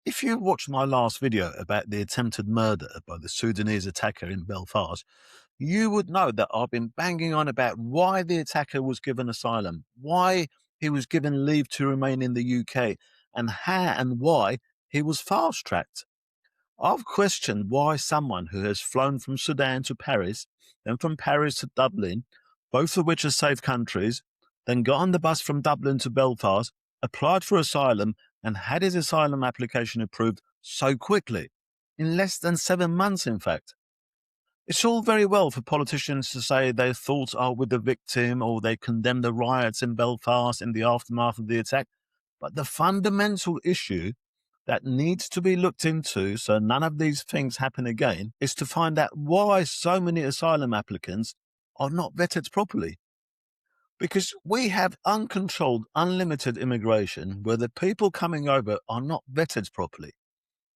If you watched my last video about the attempted murder by the Sudanese attacker in Belfast, you would know that I've been banging on about why the attacker was given asylum, why he was given leave to remain in the UK, and how and why he was fast tracked. I've questioned why someone who has flown from Sudan to Paris, then from Paris to Dublin, both of which are safe countries, then got on the bus from Dublin to Belfast, applied for asylum, and had his asylum application approved so quickly, in less than 7 months, in fact. It's all very well for politicians to say their thoughts are with the victim or they condemn the riots in Belfast in the aftermath of the attack, but the fundamental issue that needs to be looked into so none of these things happen again is to find out why so many asylum applicants are not vetted properly. Because we have uncontrolled, unlimited immigration where the people coming over are not vetted properly.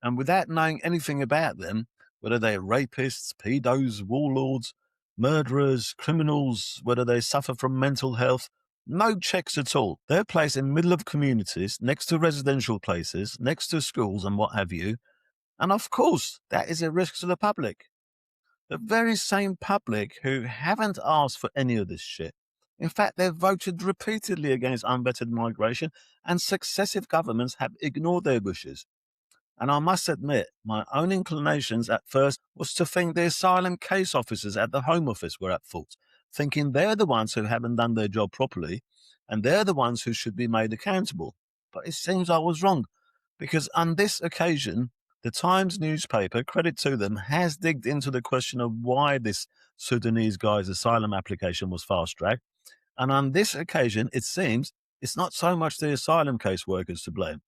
And without knowing anything about them, whether they're rapists, pedos, warlords, murderers, criminals, whether they suffer from mental health, no checks at all. They're placed in middle of communities, next to residential places, next to schools and what have you. And of course, that is a risk to the public. The very same public who haven't asked for any of this shit. In fact, they've voted repeatedly against unvetted migration, and successive governments have ignored their wishes. And I must admit, my own inclinations at first was to think the asylum case officers at the Home Office were at fault, thinking they're the ones who haven't done their job properly, and they're the ones who should be made accountable. But it seems I was wrong, because on this occasion, the Times newspaper, credit to them, has digged into the question of why this Sudanese guy's asylum application was fast-tracked. And on this occasion, it seems it's not so much the asylum case workers to blame.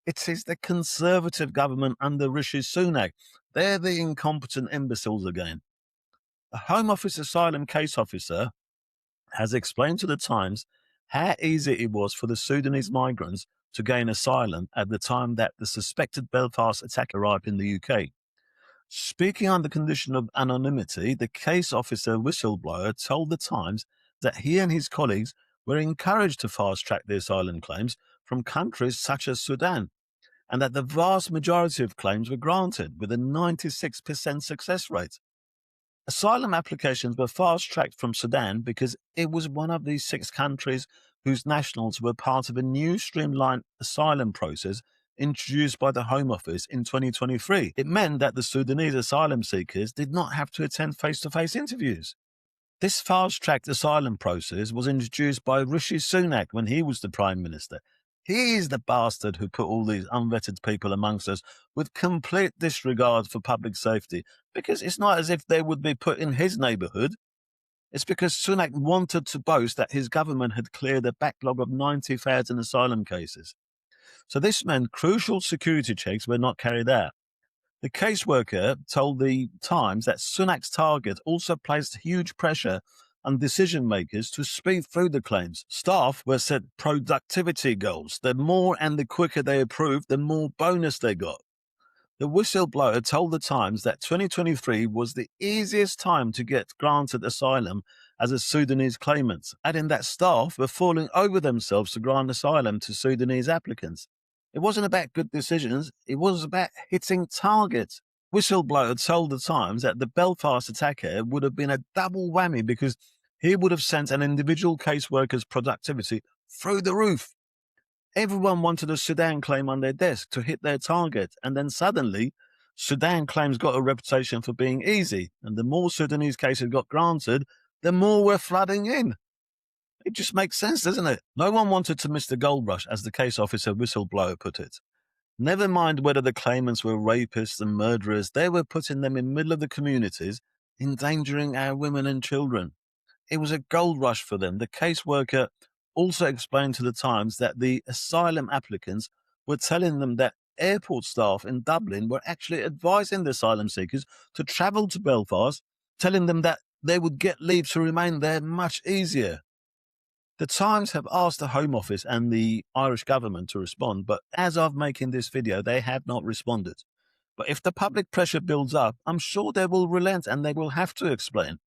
It is the Conservative government under Rishi Sunak. They're the incompetent imbeciles again. The Home Office asylum case officer has explained to the Times how easy it was for the Sudanese migrants to gain asylum at the time that the suspected Belfast attack arrived in the UK. Speaking on the condition of anonymity, the case officer whistleblower told the Times that he and his colleagues were encouraged to fast track the asylum claims from countries such as Sudan, and that the vast majority of claims were granted with a 96% success rate. Asylum applications were fast-tracked from Sudan because it was one of these 6 countries whose nationals were part of a new streamlined asylum process introduced by the Home Office in 2023. It meant that the Sudanese asylum seekers did not have to attend face-to-face interviews. This fast-tracked asylum process was introduced by Rishi Sunak when he was the Prime Minister. He is the bastard who put all these unvetted people amongst us with complete disregard for public safety, because it's not as if they would be put in his neighbourhood. It's because Sunak wanted to boast that his government had cleared a backlog of 90,000 asylum cases. So this meant crucial security checks were not carried out. The caseworker told the Times that Sunak's target also placed huge pressure on decision makers to speed through the claims. Staff were set productivity goals. The more and the quicker they approved, the more bonus they got. The whistleblower told the Times that 2023 was the easiest time to get granted asylum as a Sudanese claimant, adding that staff were falling over themselves to grant asylum to Sudanese applicants. It wasn't about good decisions, it was about hitting targets. Whistleblower told the Times that the Belfast attacker would have been a double whammy because he would have sent an individual caseworker's productivity through the roof. Everyone wanted a Sudan claim on their desk to hit their target, and then suddenly, Sudan claims got a reputation for being easy, and the more Sudanese cases got granted, the more were flooding in. It just makes sense, doesn't it? No one wanted to miss the gold rush, as the case officer whistleblower put it. Never mind whether the claimants were rapists and murderers, they were putting them in the middle of the communities, endangering our women and children. It was a gold rush for them. The caseworker also explained to the Times that the asylum applicants were telling them that airport staff in Dublin were actually advising the asylum seekers to travel to Belfast, telling them that they would get leave to remain there much easier. The Times have asked the Home Office and the Irish government to respond, but as of making this video, they have not responded. But if the public pressure builds up, I'm sure they will relent and they will have to explain.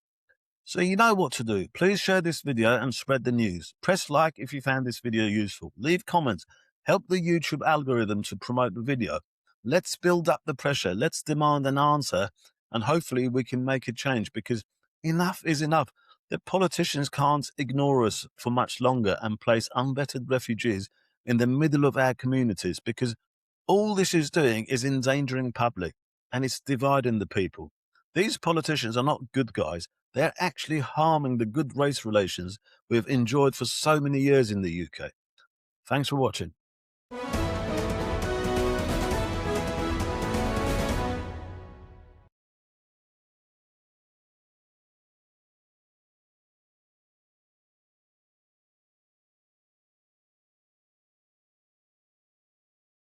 So you know what to do. Please share this video and spread the news. Press like if you found this video useful. Leave comments. Help the YouTube algorithm to promote the video. Let's build up the pressure. Let's demand an answer, and hopefully we can make a change, because enough is enough. The politicians can't ignore us for much longer and place unvetted refugees in the middle of our communities, because all this is doing is endangering public, and it's dividing the people. These politicians are not good guys. They're actually harming the good race relations we've enjoyed for so many years in the UK. Thanks for watching.